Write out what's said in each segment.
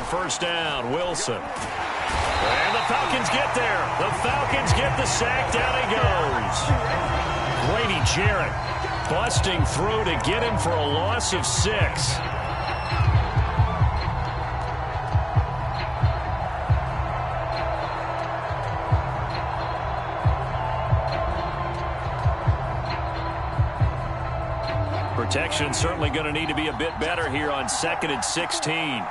first down. Wilson. And the Falcons get there. The Falcons get the sack. Down he goes. Grady Jarrett busting through to get him for a loss of 6. Protection certainly going to need to be a bit better here on 2nd and 16.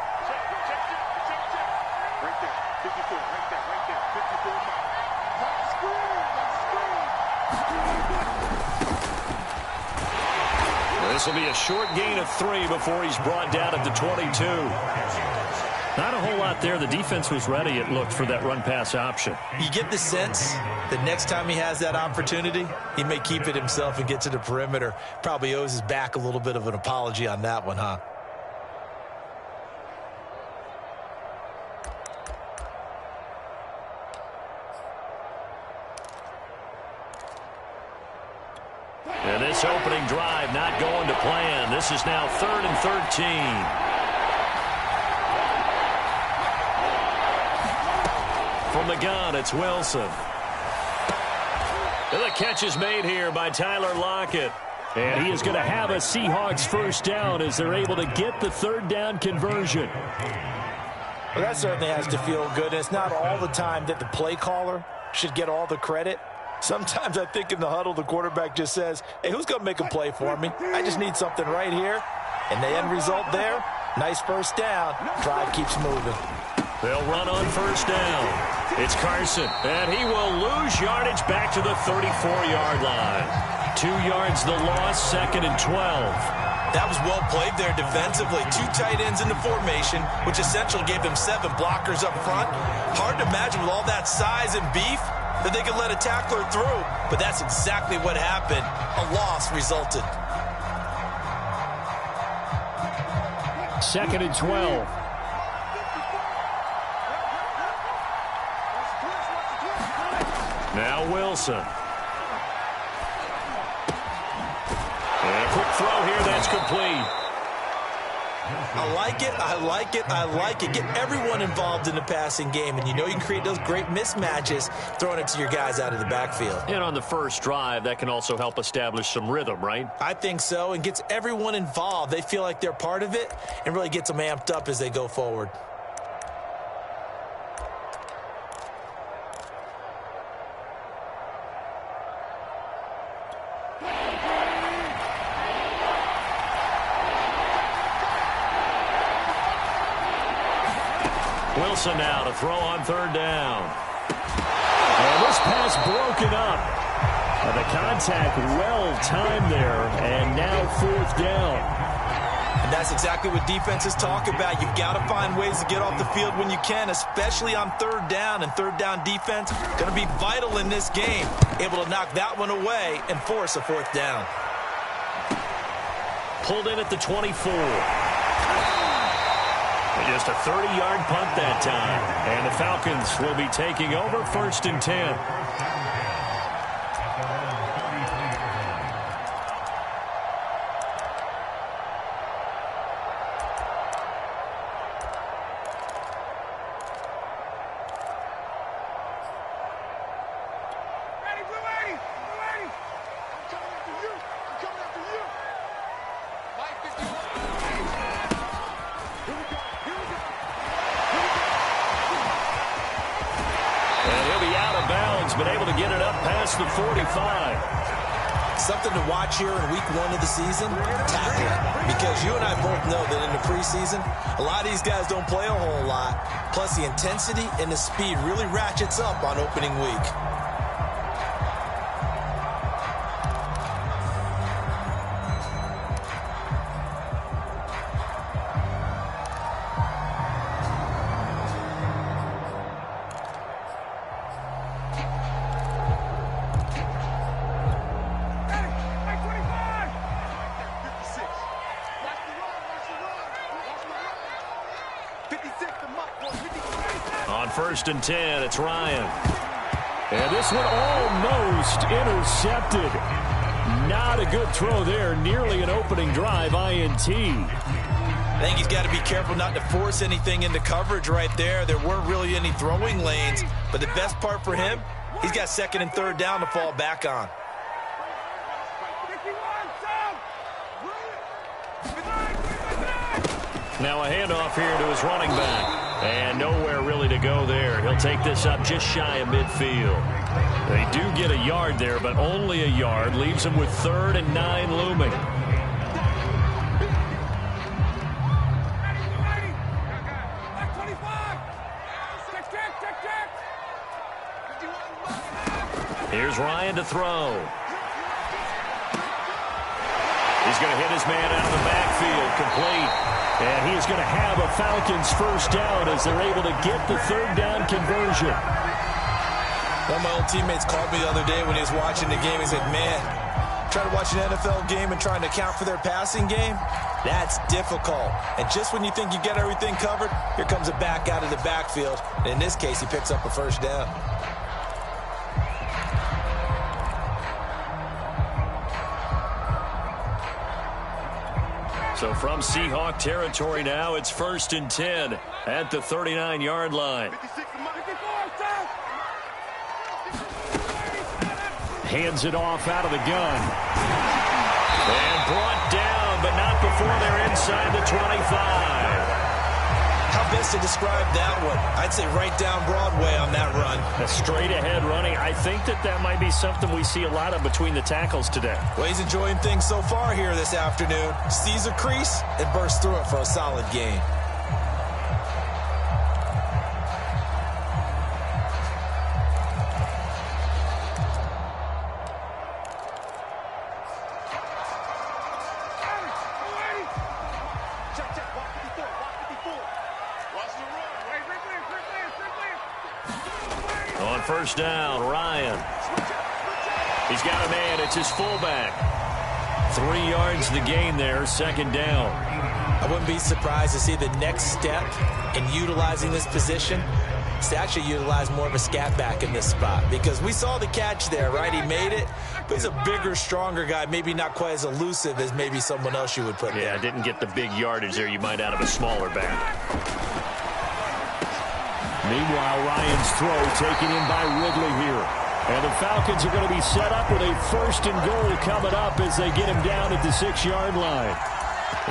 This will be a short gain of 3 before he's brought down at the 22. Not a whole lot there. The defense was ready, it looked, for that run-pass option. You get the sense that next time he has that opportunity, he may keep it himself and get to the perimeter. Probably owes his back a little bit of an apology on that one, huh? And this opening drive not going to plan. This is now 3rd and 13. From the gun, it's Wilson. And the catch is made here by Tyler Lockett. And he is going to have a Seahawks first down as they're able to get the 3rd down conversion. Well, that certainly has to feel good. It's not all the time that the play caller should get all the credit. Sometimes I think in the huddle, the quarterback just says, hey, who's going to make a play for me? I just need something right here. And the end result there, nice first down. Drive keeps moving. They'll run on first down. It's Carson, and he will lose yardage back to the 34-yard line. 2 yards the loss, 2nd and 12. That was well played there defensively. 2 tight ends in the formation, which essentially gave them 7 blockers up front. Hard to imagine with all that size and beef that they could let a tackler through, but that's exactly what happened. A loss resulted. 2nd and 12. Now Wilson. And a quick throw here, that's complete. I like it, I like it, I like it. Get everyone involved in the passing game, and you know you can create those great mismatches throwing it to your guys out of the backfield. And on the first drive, that can also help establish some rhythm, right? I think so, and gets everyone involved. They feel like they're part of it and really gets them amped up as they go forward. Wilson now to throw on 3rd down. And this pass broken up. The contact well timed there, and now 4th down. And that's exactly what defenses talk about. You've got to find ways to get off the field when you can, especially on 3rd down. And 3rd down defense going to be vital in this game. Able to knock that one away and force a 4th down. Pulled in at the 24. Just a 30-yard punt that time. And the Falcons will be taking over 1st and 10. Been able to get it up past the 45. Something to watch here in week 1 of the season, tackling. Because you and I both know that in the preseason, a lot of these guys don't play a whole lot. Plus the intensity and the speed really ratchets up on opening week. On 1st and 10, it's Ryan. And this one almost intercepted. Not a good throw there. Nearly an opening drive INT. I think he's got to be careful not to force anything into coverage right there. There weren't really any throwing lanes, but the best part for him, he's got second and third down to fall back on. Now a handoff here to his running back. And nowhere really to go there. He'll take this up just shy of midfield. They do get a yard there, but only a yard. Leaves him with 3rd and 9 looming. Here's Ryan to throw. He's going to hit his man out of the backfield, complete. And he is going to have a Falcons first down as they're able to get the 3rd down conversion. One of my old teammates called me the other day when he was watching the game. He said, man, trying to watch an NFL game and trying to account for their passing game, that's difficult. And just when you think you get everything covered, here comes a back out of the backfield. And in this case, he picks up a first down. So from Seahawk territory now, it's 1st and 10 at the 39-yard line. Hands it off out of the gun. And brought down, but not before they're inside the 25. How best to describe that one? I'd say right down Broadway on that run. A straight ahead running. I think that might be something we see a lot of between the tackles today. Well, he's enjoying things so far here this afternoon. Sees a crease and bursts through it for a solid gain. On first down, Ryan. He's got a man. It's his fullback. 3 yards the gain there, 2nd down. I wouldn't be surprised to see the next step in utilizing this position is to actually utilize more of a scat back in this spot, because we saw the catch there, right? He made it, but he's a bigger, stronger guy, maybe not quite as elusive as maybe someone else you would put there. Yeah, didn't get the big yardage there you might out of a smaller back. Meanwhile, Ryan's throw taken in by Ridley here. And the Falcons are going to be set up with a 1st and goal coming up as they get him down at the 6-yard line.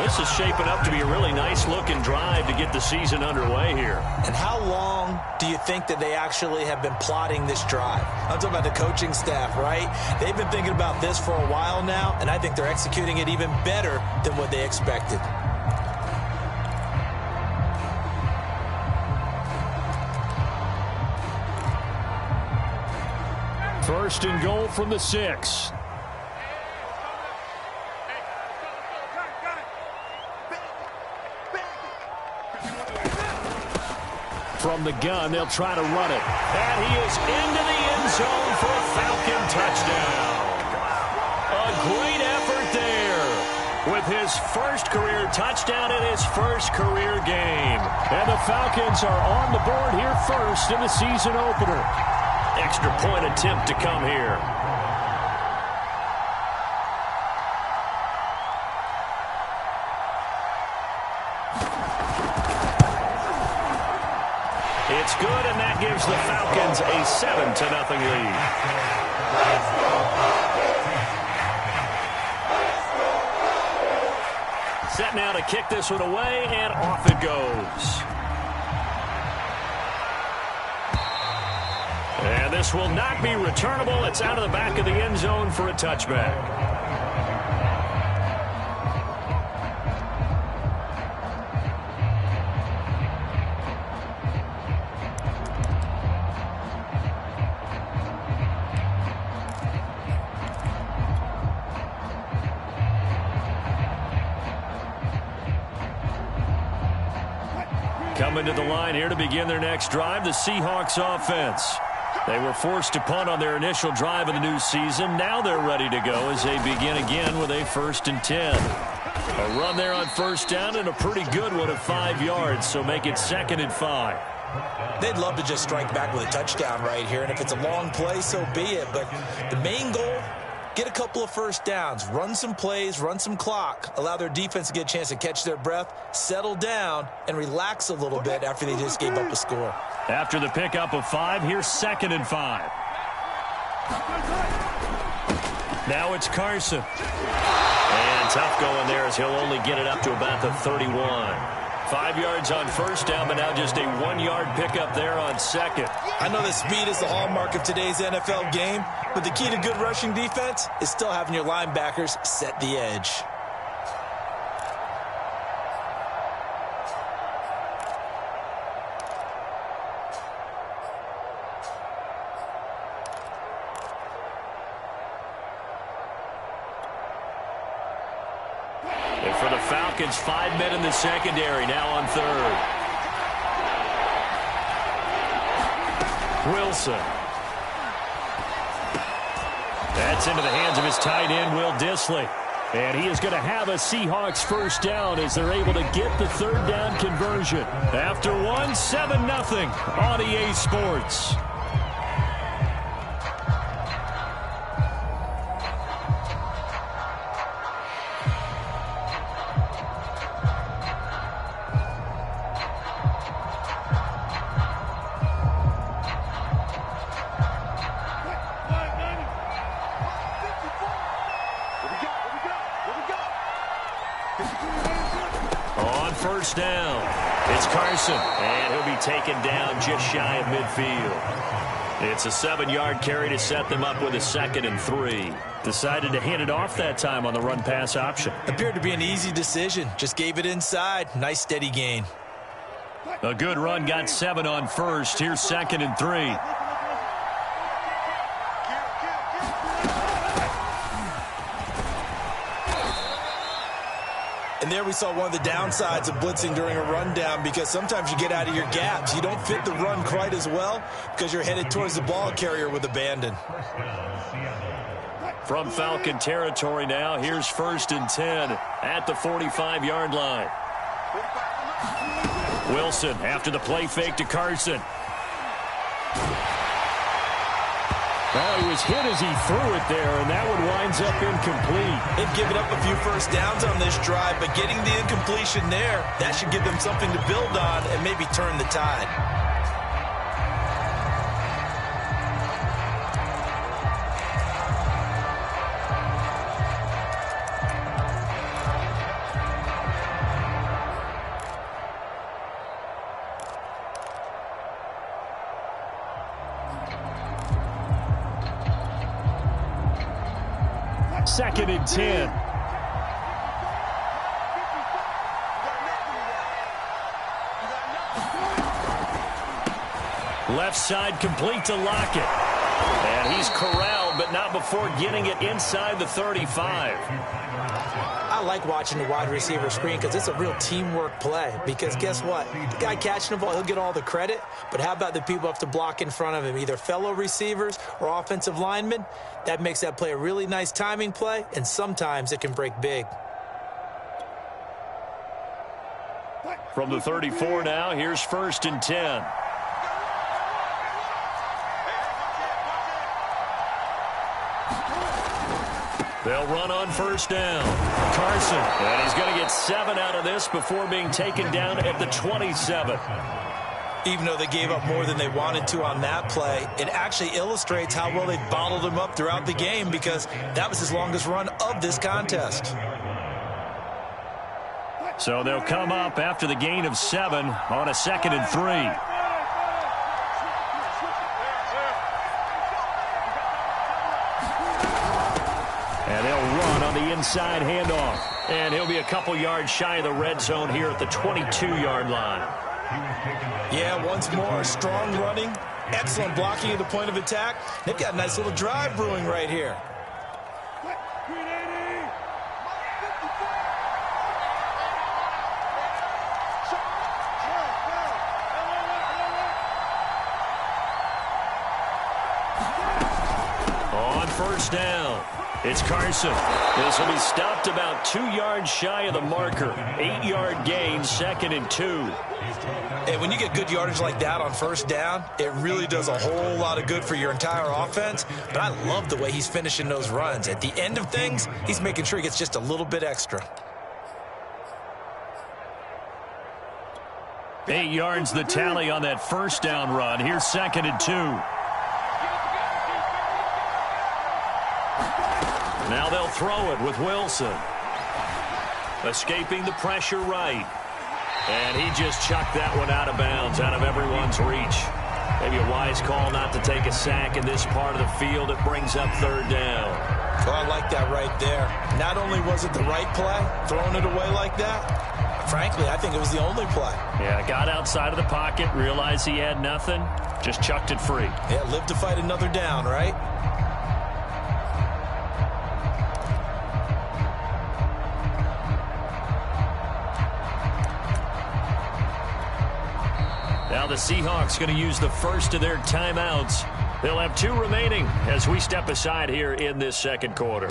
This is shaping up to be a really nice-looking drive to get the season underway here. And how long do you think that they actually have been plotting this drive? I'm talking about the coaching staff, right? They've been thinking about this for a while now, and I think they're executing it even better than what they expected. First and goal from the 6. From the gun, they'll try to run it. And he is into the end zone for a Falcon touchdown. A great effort there with his first career touchdown in his first career game. And the Falcons are on the board here first in the season opener. Extra point attempt to come here. It's good, and that gives the Falcons a 7-0 lead. Set now to kick this one away, and off it goes. And this will not be returnable. It's out of the back of the end zone for a touchback. Coming to the line here to begin their next drive, the Seahawks offense. They were forced to punt on their initial drive of the new season. Now they're ready to go as they begin again with a 1st and 10. A run there on first down and a pretty good one at 5 yards, so make it 2nd and 5. They'd love to just strike back with a touchdown right here, and if it's a long play, so be it. But the main goal get a couple of first downs, run some plays, run some clock, allow their defense to get a chance to catch their breath, settle down, and relax a little bit after they just gave up a score. After the pickup of 5, here's 2nd and 5. Now it's Carson. And tough going there as he'll only get it up to about the 31. 5 yards on first down, but now just a 1-yard pickup there on 2nd. I know that speed is the hallmark of today's NFL game, but the key to good rushing defense is still having your linebackers set the edge. And for the Falcons, 5 men in the secondary, now on 3rd. Wilson. That's into the hands of his tight end, Will Dissly. And he is going to have a Seahawks first down as they're able to get the 3rd down conversion. After 1, 7-0 on EA Sports. On first down, it's Carson, and he'll be taken down just shy of midfield. It's a 7-yard carry to set them up with a 2nd and 3. Decided to hand it off that time on the run-pass option. Appeared to be an easy decision. Just gave it inside. Nice steady gain. A good run, got 7 on first. Here's 2nd and 3. And there we saw one of the downsides of blitzing during a rundown, because sometimes you get out of your gaps. You don't fit the run quite as well because you're headed towards the ball carrier with abandon. From Falcon territory now, here's 1st and 10 at the 45-yard line. Wilson after the play fake to Carson. Well, he was hit as he threw it there, and that one winds up incomplete. They've given up a few first downs on this drive, but getting the incompletion there, that should give them something to build on and maybe turn the tide. Second and 10. Left side complete to Lockett. And he's corralled, but not before getting it inside the 35. I like watching the wide receiver screen because it's a real teamwork play. Because guess what? The guy catching the ball, he'll get all the credit. But how about the people who have to block in front of him, either fellow receivers or offensive linemen? That makes that play a really nice timing play, and sometimes it can break big. From the 34 now, here's 1st and 10. They'll run on first down. Carson, and he's going to get 7 out of this before being taken down at the 27. Even though they gave up more than they wanted to on that play, it actually illustrates how well they bottled him up throughout the game, because that was his longest run of this contest. So they'll come up after the gain of 7 on a 2nd and 3. And they'll run on the inside handoff. And he'll be a couple yards shy of the red zone here at the 22-yard line. Yeah, once more, strong running, excellent blocking at the point of attack. They've got a nice little drive brewing right here. On first down. It's Carson. This will be stopped about 2 yards shy of the marker. 8-yard gain, 2nd and 2. And when you get good yardage like that on first down, it really does a whole lot of good for your entire offense. But I love the way he's finishing those runs. At the end of things, he's making sure he gets just a little bit extra. 8 yards the tally on that first down run. Here's 2nd and 2. Now they'll throw it with Wilson. Escaping the pressure right. And he just chucked that one out of bounds, out of everyone's reach. Maybe a wise call not to take a sack in this part of the field. It brings up 3rd down. Well, I like that right there. Not only was it the right play, throwing it away like that, frankly, I think it was the only play. Yeah, got outside of the pocket, realized he had nothing, just chucked it free. Yeah, live to fight another down, right? Now the Seahawks going to use the first of their timeouts. They'll have 2 remaining as we step aside here in this second quarter.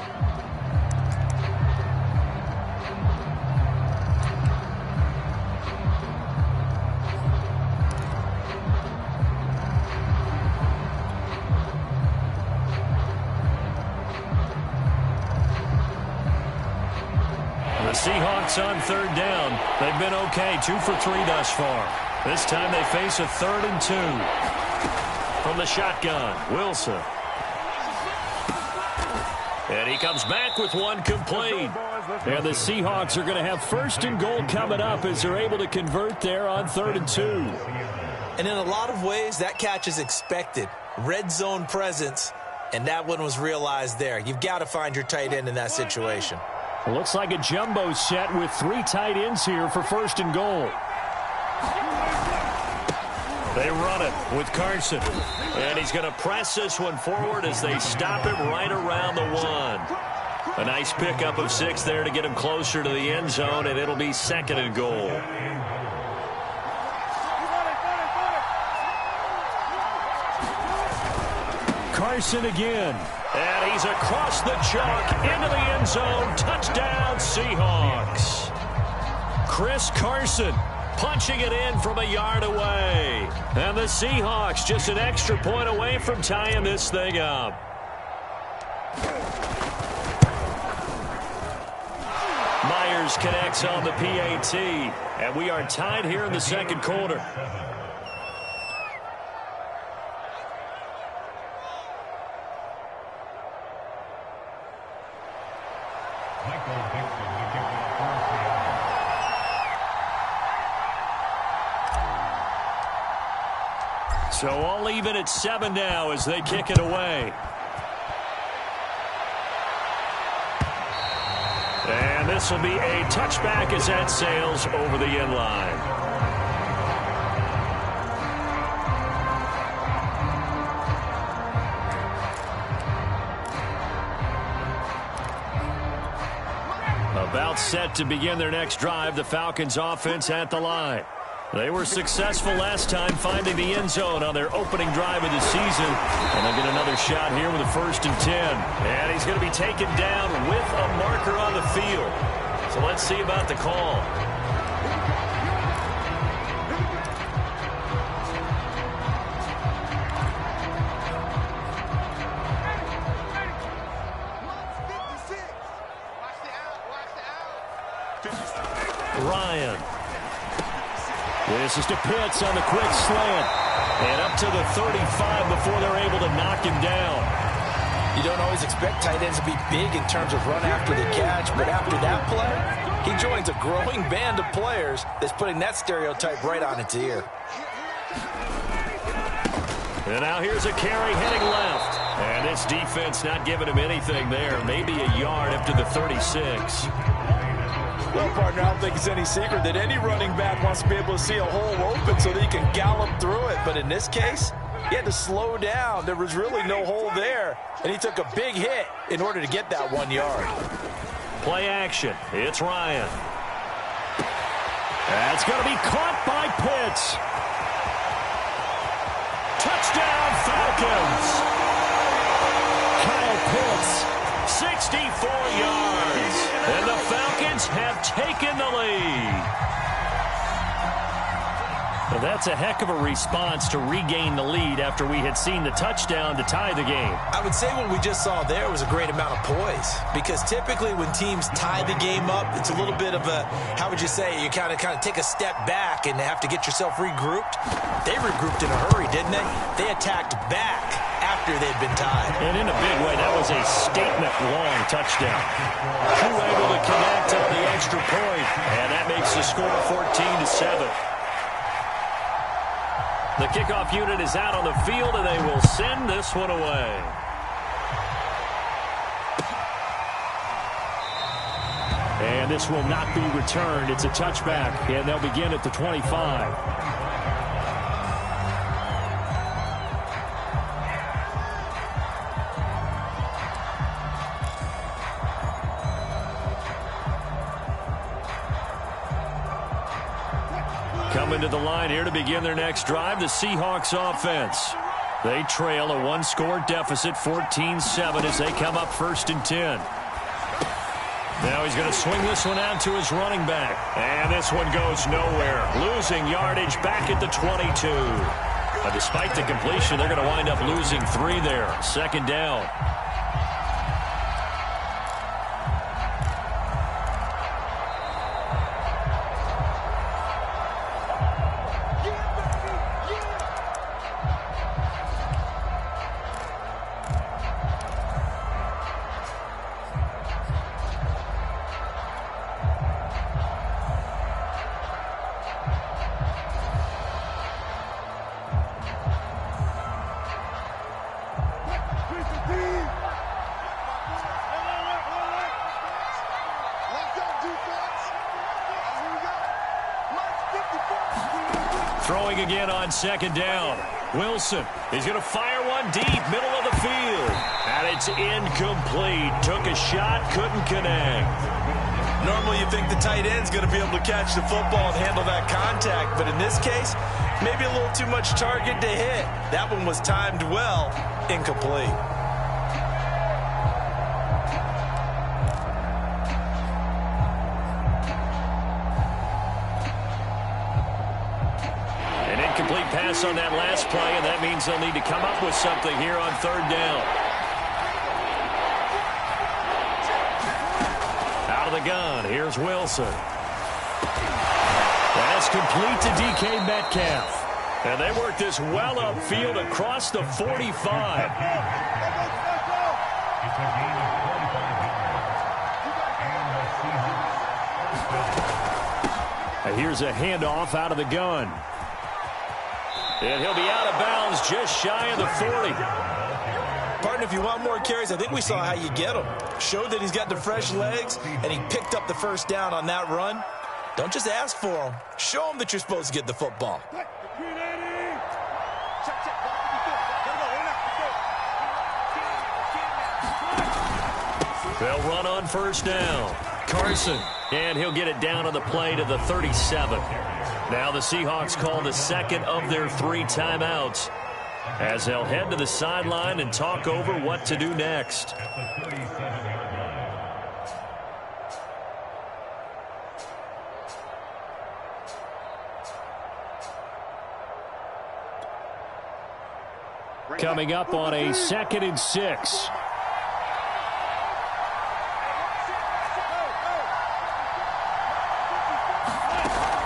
The Seahawks on 3rd down. They've been okay, 2 for 3 thus far. This time they face a 3rd and 2. From the shotgun, Wilson. And he comes back with one complete. And the Seahawks are going to have 1st and goal coming up as they're able to convert there on 3rd and 2. And in a lot of ways, that catch is expected. Red zone presence, and that one was realized there. You've got to find your tight end in that situation. It looks like a jumbo set with 3 tight ends here for 1st and goal. They run it with Carson. And he's going to press this one forward as they stop him right around the 1. A nice pickup of 6 there to get him closer to the end zone, and it'll be 2nd and goal. Carson again. And he's across the chalk into the end zone. Touchdown, Seahawks. Chris Carson punching it in from a yard away. And the Seahawks just an extra point away from tying this thing up. Myers connects on the PAT. And we are tied here in the second quarter. So all even at 7 now as they kick it away. And this will be a touchback as that sails over the end line. About set to begin their next drive, the Falcons offense at the line. They were successful last time finding the end zone on their opening drive of the season. And they'll get another shot here with a 1st and 10. And he's going to be taken down with a marker on the field. So let's see about the call. Ryan. This is to Pitts on the quick slant. And up to the 35 before they're able to knock him down. You don't always expect tight ends to be big in terms of run after the catch, but after that play, he joins a growing band of players that's putting that stereotype right on its ear. And now here's a carry heading left. And this defense not giving him anything there. Maybe a yard up to the 36. Well, partner, I don't think it's any secret that any running back wants to be able to see a hole open so that he can gallop through it. But in this case, he had to slow down. There was really no hole there, and he took a big hit in order to get that 1 yard. Play action. It's Ryan. That's going to be caught by Pitts. Touchdown, Falcons. Kyle Pitts taken the lead. Well, that's a heck of a response to regain the lead after we had seen the touchdown to tie the game. I would say what we just saw there was a great amount of poise, because typically when teams tie the game up, it's a little bit of a, how would you say, you kind of take a step back and have to get yourself regrouped. They regrouped in a hurry, didn't they? They attacked back after they'd been tied. And in a big way, that was a statement-long touchdown. Who able to connect on the extra point, and that makes the score 14-7. The kickoff unit is out on the field, and they will send this one away. And this will not be returned. It's a touchback, and they'll begin at the 25. Coming to the line here to begin their next drive, the Seahawks offense. They trail a one-score deficit, 14-7, as they come up 1st and 10. Now he's going to swing this one out to his running back. And this one goes nowhere. Losing yardage back at the 22. But despite the completion, they're going to wind up losing 3 there. 2nd down. Throwing again on 2nd down. Wilson, he's going to fire one deep, middle of the field. And it's incomplete. Took a shot, couldn't connect. Normally you think the tight end's going to be able to catch the football and handle that contact, but in this case, maybe a little too much target to hit. That one was timed well, incomplete. Pass on that last play, and that means they'll need to come up with something here on 3rd down. Out of the gun, here's Wilson. That's complete to DK Metcalf. And they work this well upfield across the 45. And here's a handoff out of the gun. And he'll be out of bounds just shy of the 40. Partner, if you want more carries, I think we saw how you get him. Showed that he's got the fresh legs, and he picked up the 1st down on that run. Don't just ask for him. Show him that you're supposed to get the football. They'll run on 1st down. Carson, and he'll get it down on the play to the 37. Now the Seahawks call the 2nd of their 3 timeouts as they'll head to the sideline and talk over what to do next. Coming up on a 2nd and 6.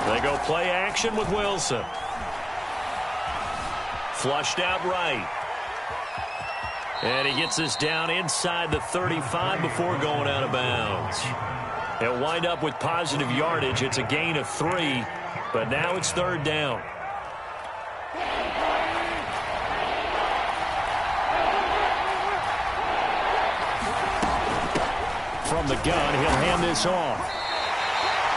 They go play action with Wilson. Flushed out right. And he gets this down inside the 35 before going out of bounds. He'll wind up with positive yardage. It's a gain of 3, but now it's 3rd down. From the gun, he'll hand this off.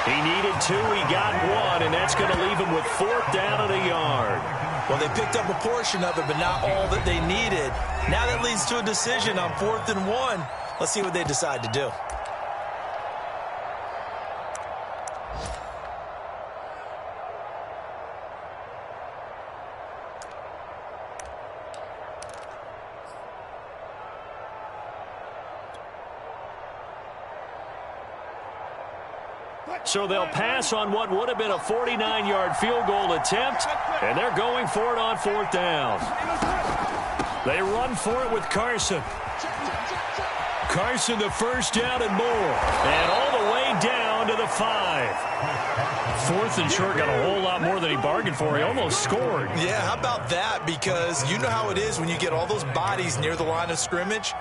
He needed 2, he got 1, and that's going to leave him with 4th down and a yard. Well, they picked up a portion of it, but not all that they needed. Now that leads to a decision on 4th and 1. Let's see what they decide to do. So they'll pass on what would have been a 49-yard field goal attempt, and they're going for it on 4th down. They run for it with Carson. Carson, the first down and more. And all the way down to the 5. 4th and short, got a whole lot more than he bargained for. He almost scored. Yeah, how about that? Because you know how it is when you get all those bodies near the line of scrimmage.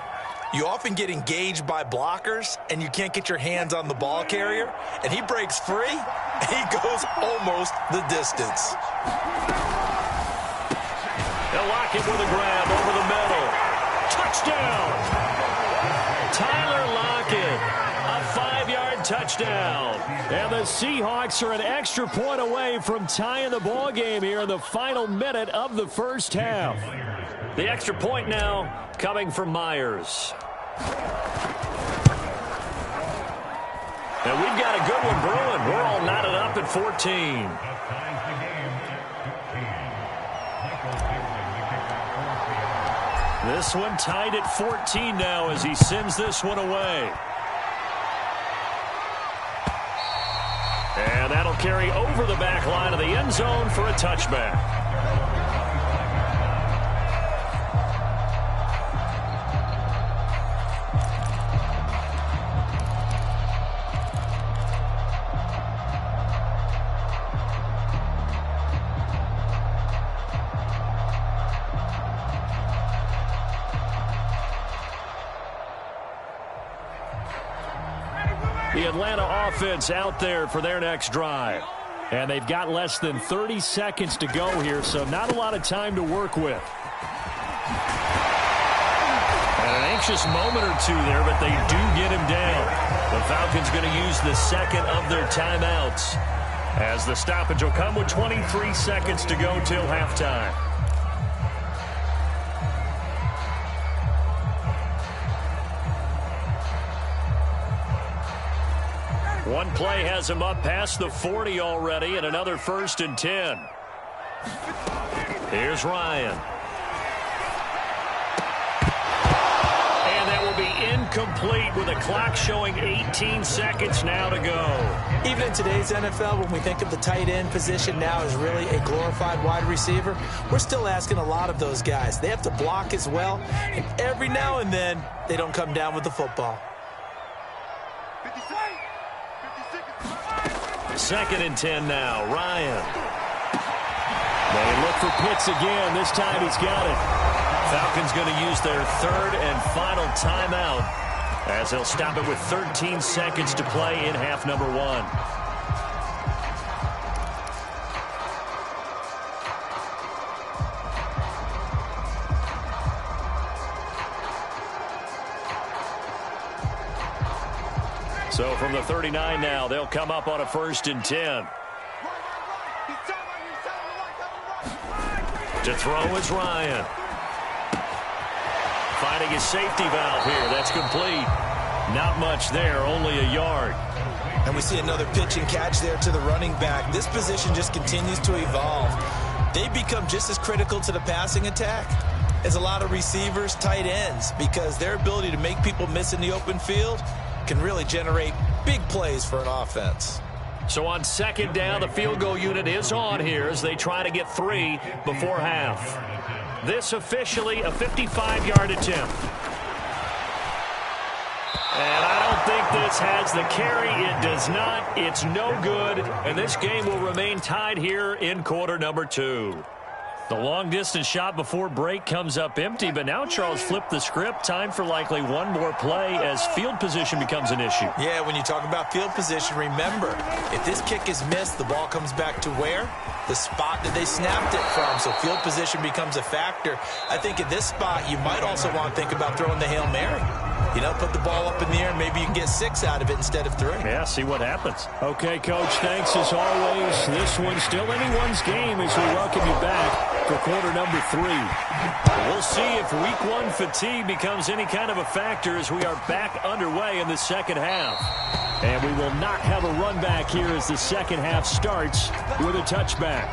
You often get engaged by blockers, and you can't get your hands on the ball carrier. And he breaks free, and he goes almost the distance. They'll lock it with a grab over the middle. Touchdown! Tyler Lockett, a 5-yard touchdown. And the Seahawks are an extra point away from tying the ball game here in the final minute of the first half. The extra point now coming from Myers. And we've got a good one brewing. We're all knotted up at 14. This one tied at 14 now as he sends this one away. And that'll carry over the back line of the end zone for a touchback. The Atlanta offense out there for their next drive. And they've got less than 30 seconds to go here, so not a lot of time to work with. And an anxious moment or two there, but they do get him down. The Falcons going to use the second of their timeouts, as the stoppage will come with 23 seconds to go till halftime. One play has him up past the 40 already, and another 1st and 10. Here's Ryan. And that will be incomplete with a clock showing 18 seconds now to go. Even in today's NFL, when we think of the tight end position now as really a glorified wide receiver, we're still asking a lot of those guys. They have to block as well, and every now and then they don't come down with the football. 2nd and 10 now. Ryan. They look for Pitts again. This time he's got it. Falcons going to use their 3rd and final timeout, as they'll stop it with 13 seconds to play in half number 1. So from the 39 now, they'll come up on a 1st and 10. To throw is Ryan. Finding his safety valve here. That's complete. Not much there, only a yard. And we see another pitch and catch there to the running back. This position just continues to evolve. They become just as critical to the passing attack as a lot of receivers, tight ends, because their ability to make people miss in the open field can really generate big plays for an offense. So on 2nd down, the field goal unit is on here as they try to get 3 before half. This officially a 55-yard attempt. And I don't think this has the carry. It does not. It's no good. And this game will remain tied here in quarter number 2. The long-distance shot before break comes up empty, but now Charles flipped the script. Time for likely one more play as field position becomes an issue. Yeah, when you talk about field position, remember, if this kick is missed, the ball comes back to where? The spot that they snapped it from, so field position becomes a factor. I think at this spot, you might also want to think about throwing the Hail Mary. You know, put the ball up in the air, maybe you can get 6 out of it instead of 3. Yeah, see what happens. Okay, Coach, thanks as always. This one's still anyone's game as we welcome you back for quarter number 3. We'll see if week 1 fatigue becomes any kind of a factor as we are back underway in the second half. And we will not have a run back here as the second half starts with a touchback.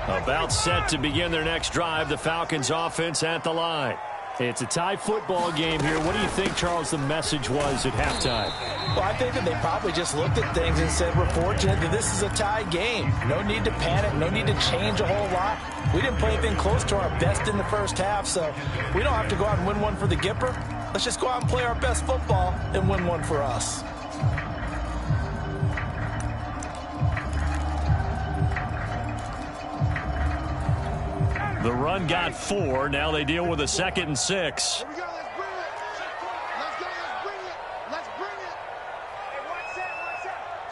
A About set to begin their next drive. The Falcons offense at the line. It's a tie football game here. What do you think, Charles, the message was at halftime? Well, I think that they probably just looked at things and said, we're fortunate that this is a tie game. No need to panic. No need to change a whole lot. We didn't play anything close to our best in the first half, so we don't have to go out and win one for the Gipper. Let's just go out and play our best football and win one for us. The run got 4. Now they deal with a 2nd and 6. Here we go. Let's bring it. Let's go. Let's bring it. Let's bring it. Hey, one set.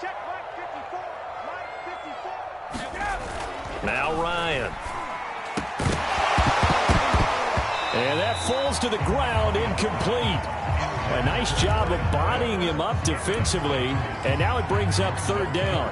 Check Mike 54. Mike 54. Here we go. Now Ryan. And that falls to the ground, incomplete. A nice job of bodying him up defensively. And now it brings up 3rd down.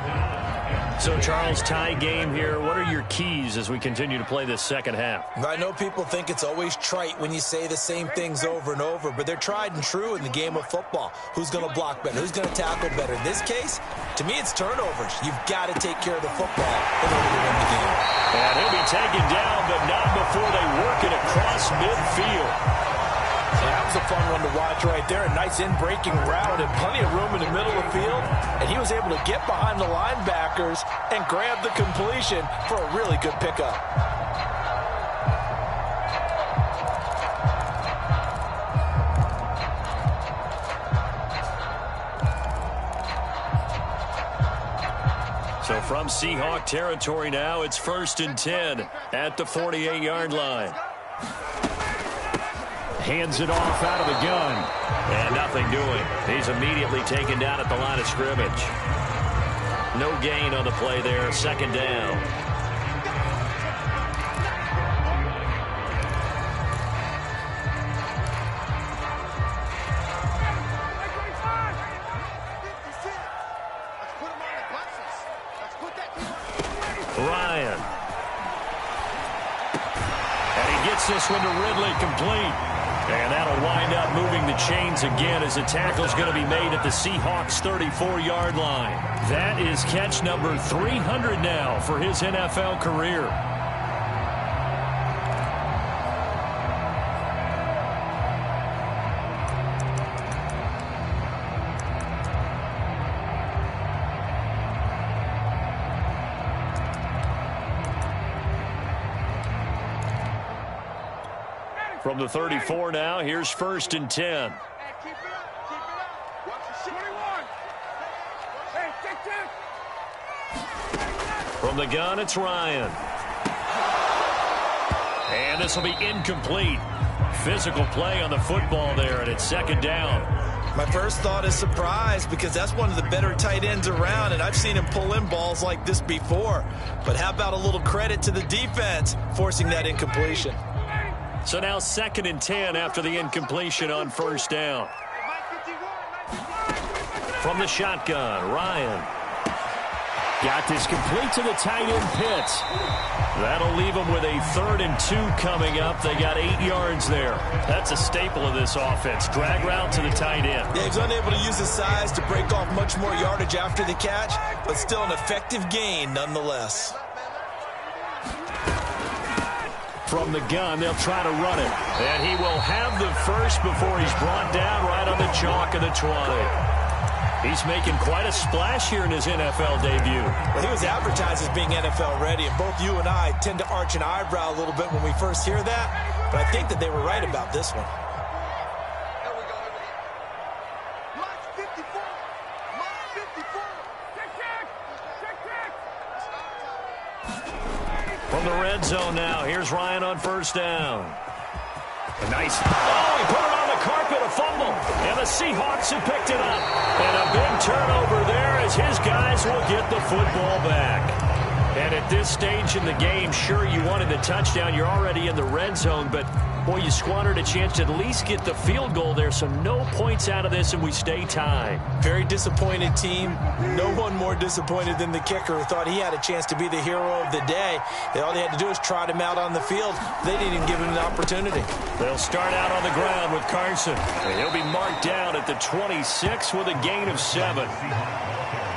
So, Charles, tie game here. What are your keys as we continue to play this second half? I know people think it's always trite when you say the same things over and over, but they're tried and true in the game of football. Who's going to block better? Who's going to tackle better? In this case, to me, it's turnovers. You've got to take care of the football in order to win the game. And he'll be taken down, but not before they work it across midfield. That was a fun one to watch right there. A nice in-breaking route and plenty of room in the middle of the field. And he was able to get behind the linebackers and grab the completion for a really good pickup. So from Seahawk territory now, it's 1st and 10 at the 48-yard line. Hands it off out of the gun. And nothing doing. He's immediately taken down at the line of scrimmage. No gain on the play there. 2nd down. Ryan. And he gets this one to Ridley complete. And that'll wind up moving the chains again as the tackle's going to be made at the Seahawks' 34-yard line. That is catch number 300 now for his NFL career. From the 34 now, here's 1st and 10. Hey, keep it up. Keep it up. Watch the 21. Hey, take 10. From the gun, it's Ryan. And this will be incomplete. Physical play on the football there, and it's 2nd down. My first thought is surprise because that's one of the better tight ends around, and I've seen him pull in balls like this before. But how about a little credit to the defense forcing that incompletion? So now 2nd and 10 after the incompletion on 1st down. From the shotgun, Ryan. Got this complete to the tight end Pitts. That'll leave them with a 3rd and 2 coming up. They got 8 yards there. That's a staple of this offense. Drag route to the tight end. Yeah, he's unable to use his size to break off much more yardage after the catch, but still an effective gain nonetheless. From the gun, they'll try to run it. And he will have the first before he's brought down right on the chalk of the 20. He's making quite a splash here in his NFL debut. Well, he was advertised as being NFL ready, and both you and I tend to arch an eyebrow a little bit when we first hear that, but I think that they were right about this one. Here we go. Mark 54. Mark 54. Check. From the red zone now, here's Ryan on 1st down. A nice, he put it on the carpet, a fumble. And the Seahawks have picked it up. And a big turnover there as his guys will get the football back. And at this stage in the game, sure, you wanted the touchdown. You're already in the red zone, but boy, you squandered a chance to at least get the field goal there, so no points out of this, and we stay tied. Very disappointed team. No one more disappointed than the kicker who thought he had a chance to be the hero of the day. All they had to do is trot him out on the field. They didn't even give him an opportunity. They'll start out on the ground with Carson. And he'll be marked down at the 26 with a gain of 7.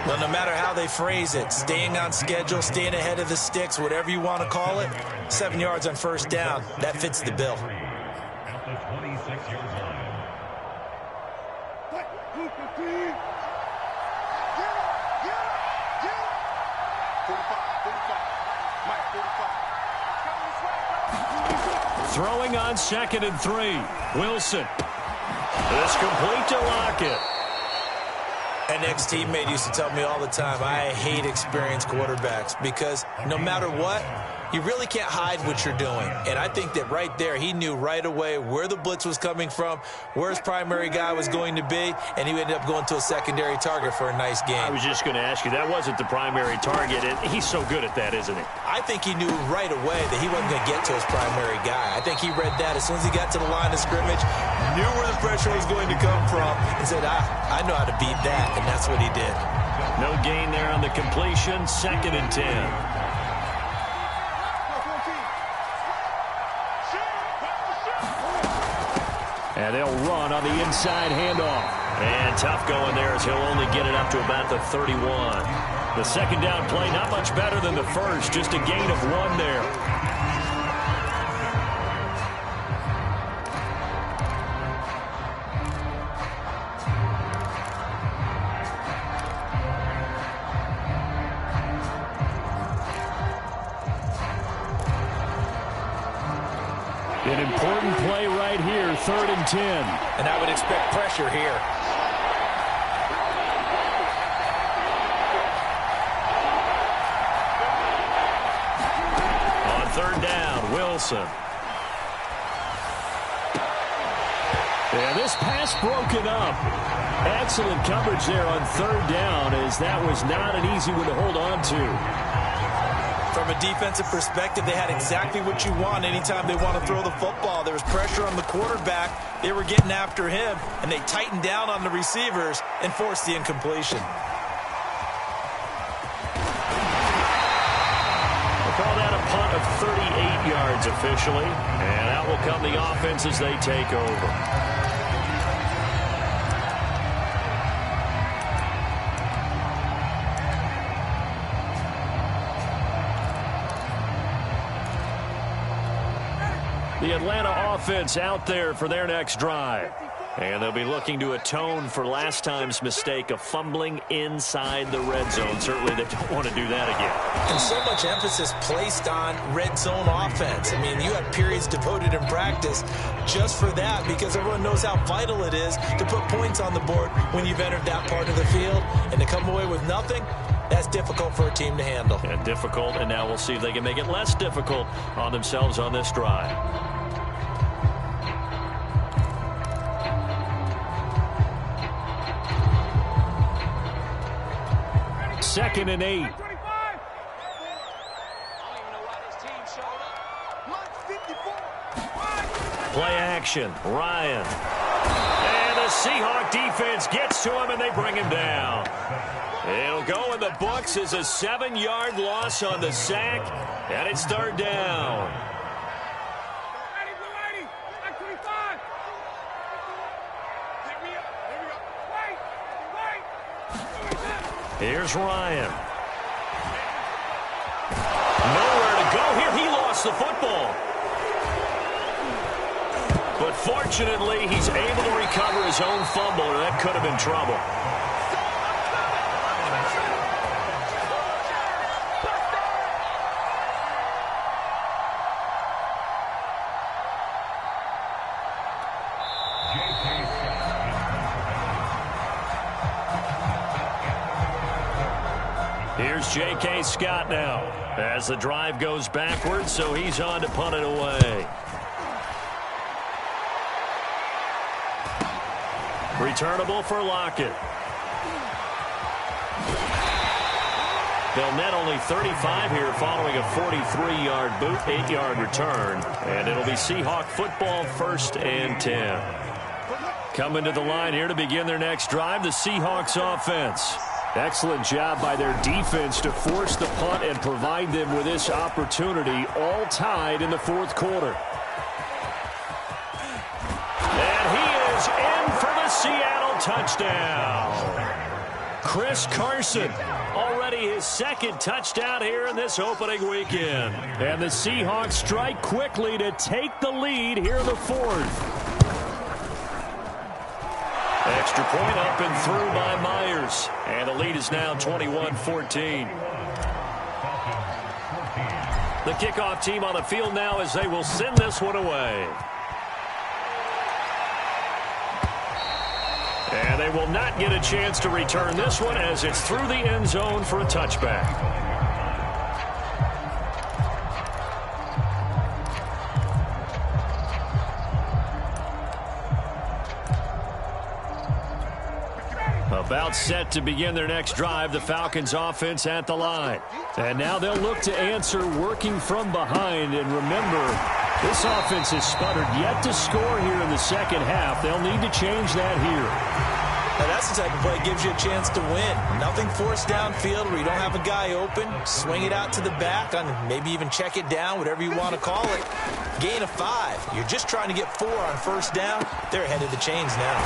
Well, no matter how they phrase it, staying on schedule, staying ahead of the sticks, whatever you want to call it, 7 yards on first down, that fits the bill. At the 26-yard line. Throwing on 2nd and 3. Wilson. It's complete to Lockett. An ex-teammate used to tell me all the time, I hate experienced quarterbacks because no matter what, you really can't hide what you're doing. And I think that right there, he knew right away where the blitz was coming from, where his primary guy was going to be, and he ended up going to a secondary target for a nice game. I was just going to ask you, that wasn't the primary target, and he's so good at that, isn't he? I think he knew right away that he wasn't going to get to his primary guy. I think he read that as soon as he got to the line of scrimmage, knew where the pressure was going to come from, and said, I know how to beat that, and that's what he did. No gain there on the completion, 2nd and 10. And they'll run on the inside handoff. And tough going there as he'll only get it up to about the 31. The second down play, not much better than the first, just a gain of 1 there. An important play right here, 3rd and 10. And I would expect pressure here. On 3rd down, Wilson. And this pass broken up. Excellent coverage there on 3rd down, as that was not an easy one to hold on to. From a defensive perspective, they had exactly what you want anytime they want to throw the football. There was pressure on the quarterback. They were getting after him, and they tightened down on the receivers and forced the incompletion. We'll call that a punt of 38 yards officially, and out will come the offense as they take over. The Atlanta offense out there for their next drive. And they'll be looking to atone for last time's mistake of fumbling inside the red zone. Certainly they don't want to do that again. And so much emphasis placed on red zone offense. I mean, you have periods devoted in practice just for that because everyone knows how vital it is to put points on the board when you've entered that part of the field. And to come away with nothing, that's difficult for a team to handle. And difficult, and now we'll see if they can make it less difficult on themselves on this drive. 2nd and 8. Play action. Ryan. And the Seahawk defense gets to him, and they bring him down. It'll go in the books as a 7-yard loss on the sack, and it's 3rd down. Here's Ryan. Nowhere to go here. He lost the football. But fortunately, he's able to recover his own fumble, or that could have been trouble. Here's J.K. Scott now as the drive goes backwards, so he's on to punt it away. Returnable for Lockett. They'll net only 35 here following a 43-yard boot, 8-yard return. And it'll be Seahawk football, 1st and 10. Coming to the line here to begin their next drive, the Seahawks offense. Excellent job by their defense to force the punt and provide them with this opportunity, all tied in the 4th quarter. And he is in for the Seattle touchdown. Chris Carson. Already his second touchdown here in this opening weekend. And the Seahawks strike quickly to take the lead here in the fourth. Extra point up and through by Myers. And the lead is now 21-14. The kickoff team on the field now as they will send this one away. And they will not get a chance to return this one as it's through the end zone for a touchback. About set to begin their next drive, the Falcons offense at the line. And now they'll look to answer working from behind. And remember, this offense has sputtered yet to score here in the second half. They'll need to change that here. Now that's the type of play that gives you a chance to win. Nothing forced downfield where you don't have a guy open. Swing it out to the back, on maybe even check it down, whatever you want to call it. Gain of 5. You're just trying to get 4 on first down. They're ahead of the chains now.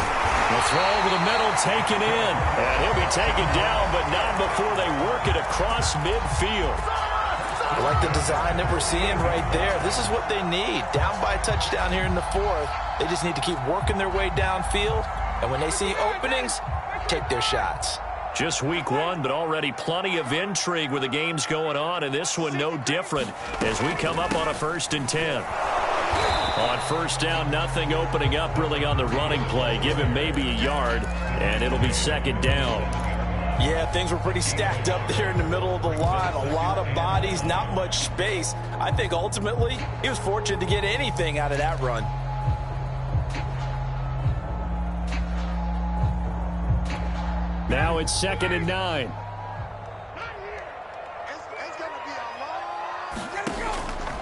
The throw over the middle taken in. And he'll be taken down, but not before they work it across midfield. I like the design that we're seeing right there. This is what they need. Down by a touchdown here in the fourth. They just need to keep working their way downfield. And when they see openings, take their shots. Just week 1, but already plenty of intrigue with the games going on, and this one no different as we come up on a 1st and 10. On first down, nothing opening up really on the running play. Give him maybe a yard, and it'll be 2nd down. Yeah, things were pretty stacked up there in the middle of the line. A lot of bodies, not much space. I think ultimately he was fortunate to get anything out of that run. Now it's 2nd and 9.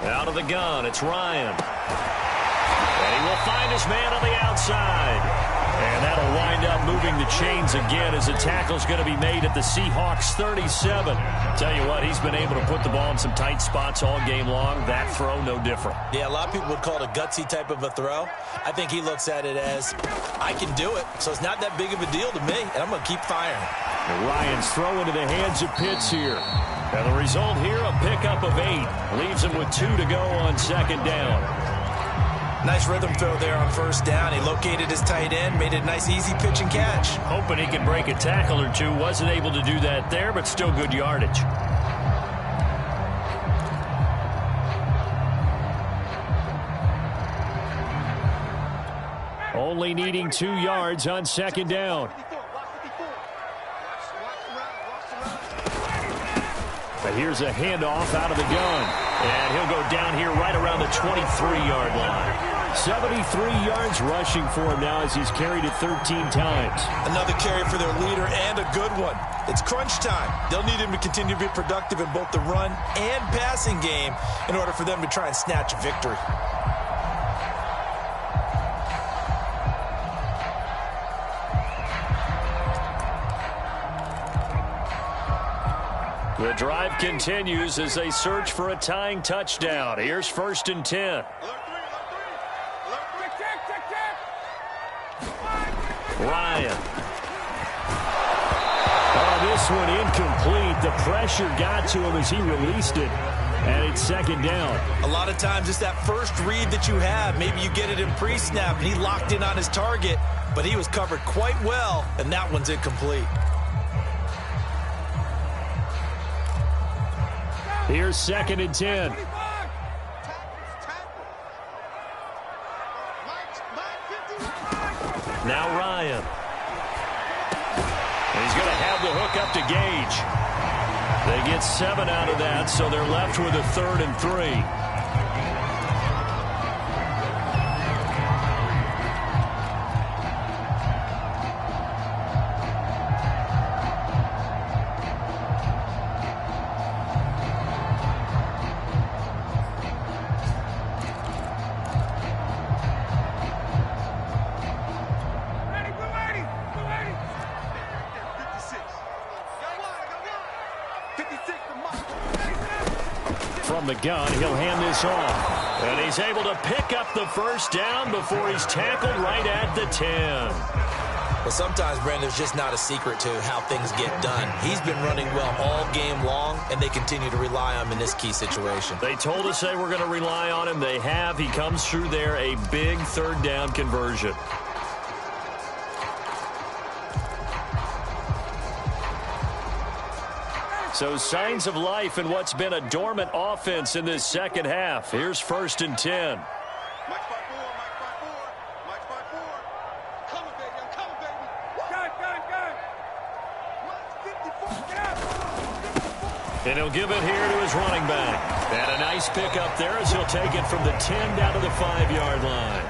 Out of the gun, it's Ryan. And he will find his man on the outside. And that'll wind up moving the chains again as the tackle's going to be made at the Seahawks 37. Tell you what, he's been able to put the ball in some tight spots all game long. That throw, no different. Yeah, a lot of people would call it a gutsy type of a throw. I think he looks at it as, I can do it, so it's not that big of a deal to me, and I'm going to keep firing. And Ryan's throw into the hands of Pitts here. And the result here, a pickup of 8. Leaves him with 2 to go on 2nd down. Nice rhythm throw there on first down. He located his tight end, made it a nice easy pitch and catch. Hoping he could break a tackle or two. Wasn't able to do that there, but still good yardage. Only needing 2 yards on 2nd down. But here's a handoff out of the gun. And he'll go down here right around the 23-yard line. 73 yards rushing for him now as he's carried it 13 times. Another carry for their leader and a good one. It's crunch time. They'll need him to continue to be productive in both the run and passing game in order for them to try and snatch a victory. The drive continues as they search for a tying touchdown. Here's 1st and 10. Ryan. Oh, this one incomplete. The pressure got to him as he released it. And it's 2nd down. A lot of times it's that first read that you have. Maybe you get it in pre-snap and he locked in on his target, but he was covered quite well, and that one's incomplete. Here's 2nd and 10. Now Ryan. And he's going to have the hook up to Gage. They get 7 out of that, so they're left with a 3rd and 3. The gun, he'll hand this off. And he's able to pick up the first down before he's tackled right at the 10. Well, sometimes, Brandon, there's just not a secret to how things get done. He's been running well all game long, and they continue to rely on him in this key situation. They told us they were going to rely on him. They have. He comes through there, a big third down conversion. So signs of life in what's been a dormant offense in this second half. Here's 1st and 10. And he'll give it here to his running back. And a nice pick up there as he'll take it from the 10 down to the 5-yard line.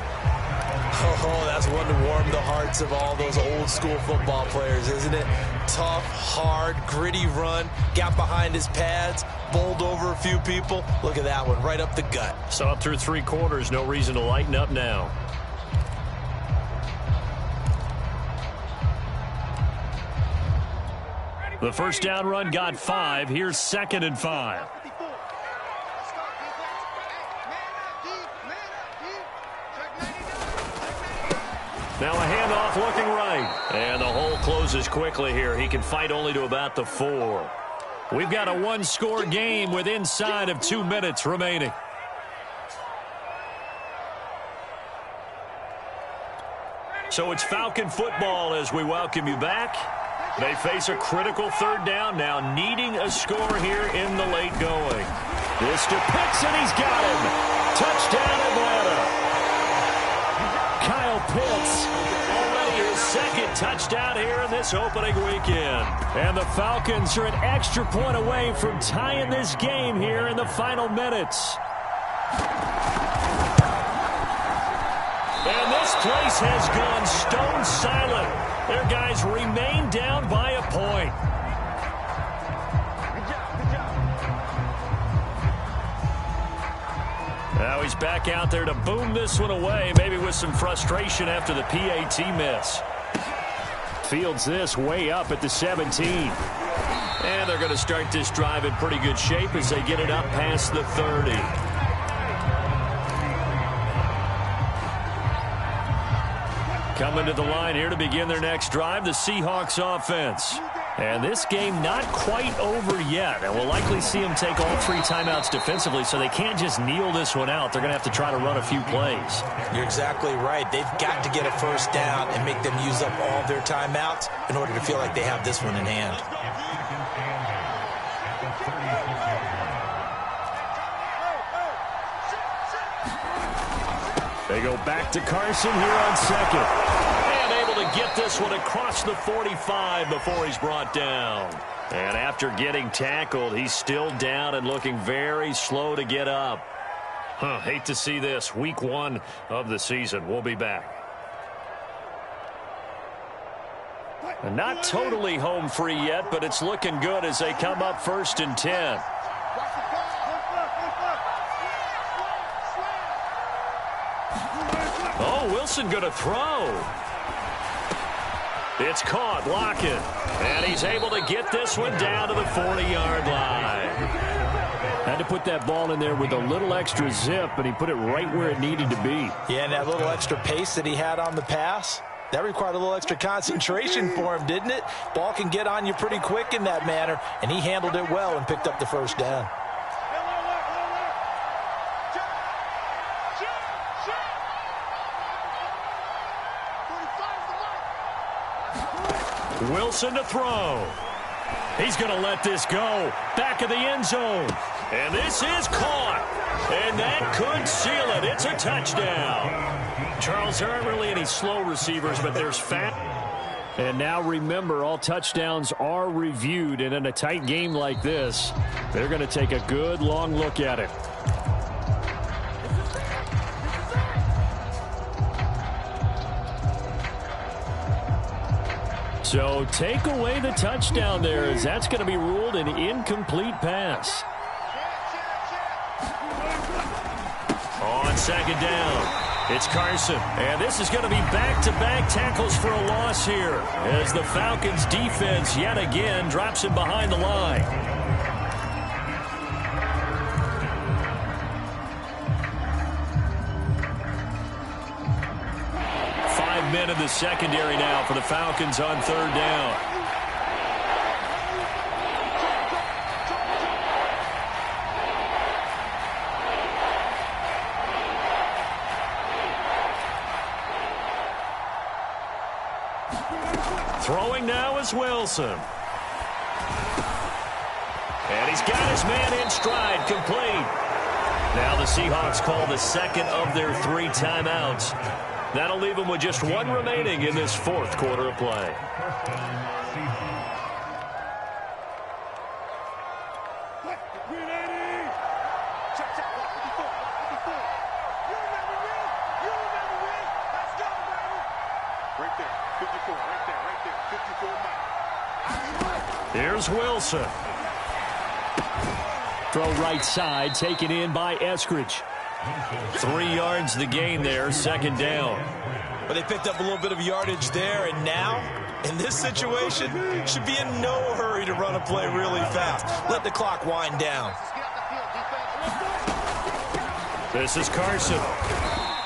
Oh, that's one to warm the hearts of all those old school football players, isn't it? Tough, hard, gritty run. Got behind his pads, bowled over a few people. Look at that one, right up the gut. So up through 3 quarters, no reason to lighten up now. The first down run got 5. Here's 2nd and 5. Now a handoff looking right. And the hole closes quickly here. He can fight only to about the 4. We've got a 1-score game with inside of 2 minutes remaining. So it's Falcon football as we welcome you back. They face a critical third down now, needing a score here in the late going. This to Pitts, and he's got him. Touchdown, Atlanta. Kyle Pitts, already his 2nd touchdown here in this opening weekend. And the Falcons are an extra point away from tying this game here in the final minutes. And this place has gone stone silent. Their guys remain down by a point. Now he's back out there to boom this one away, maybe with some frustration after the PAT miss. Fields this way up at the 17. And they're going to start this drive in pretty good shape as they get it up past the 30. Coming to the line here to begin their next drive, the Seahawks offense. And this game not quite over yet. And we'll likely see them take all 3 timeouts defensively, so they can't just kneel this one out. They're going to have to try to run a few plays. You're exactly right. They've got to get a first down and make them use up all their timeouts in order to feel like they have this one in hand. They go back to Carson here on 2nd. And able to get this one across the 45 before he's brought down. And after getting tackled, he's still down and looking very slow to get up. Hate to see this. Week 1 of the season. We'll be back. And not totally home free yet, but it's looking good as they come up 1st and 10. Oh, Wilson going to throw. It's caught, Lockett. And he's able to get this one down to the 40-yard line. Had to put that ball in there with a little extra zip, and he put it right where it needed to be. Yeah, and that little extra pace that he had on the pass, that required a little extra concentration for him, didn't it? Ball can get on you pretty quick in that manner, and he handled it well and picked up the first down. Wilson to throw. He's going to let this go. Back of the end zone. And this is caught. And that could seal it. It's a touchdown. Charles, there aren't really any slow receivers, but there's fast. And now remember, all touchdowns are reviewed. And in a tight game like this, they're going to take a good long look at it. So take away the touchdown there, as that's going to be ruled an incomplete pass. On 2nd down, it's Carson. And this is going to be back-to-back tackles for a loss here, as the Falcons defense yet again drops him behind the line. men in the secondary now for the Falcons on third down. Throwing now is Wilson. And he's got his man in stride, complete. Now the Seahawks call the second of their 3 timeouts. That'll leave them with just 1 remaining in this 4th quarter of play. Here's Wilson. Throw right side, taken in by Eskridge. 3 yards the gain there, second down. But they picked up a little bit of yardage there, and now, in this situation, should be in no hurry to run a play really fast. Let the clock wind down. This is Carson.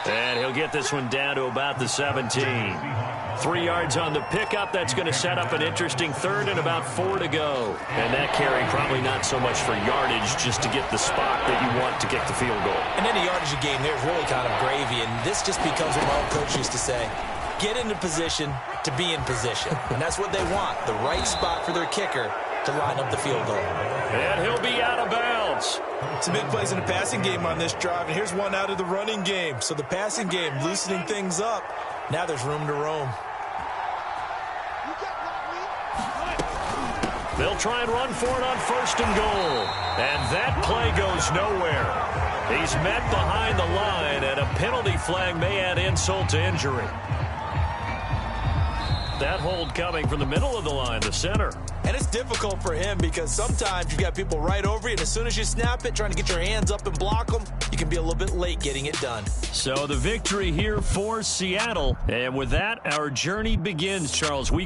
And he'll get this one down to about the 17. 3 yards on the pickup. That's going to set up an interesting third and about 4 to go. And that carry probably not so much for yardage, just to get the spot that you want to get the field goal. And any yardage gain there is really kind of gravy. And this just becomes what my old coach used to say. Get into position to be in position. And that's what they want, the right spot for their kicker to line up the field goal. And he'll be out of bounds. Some big plays in the passing game on this drive. And here's one out of the running game. So the passing game loosening things up. Now there's room to roam. They'll try and run for it on 1st and goal. And that play goes nowhere. He's met behind the line, and a penalty flag may add insult to injury. That hold coming from the middle of the line, the center. And it's difficult for him because sometimes you've got people right over you, and as soon as you snap it, trying to get your hands up and block them, you can be a little bit late getting it done. So the victory here for Seattle. And with that, our journey begins, Charles. We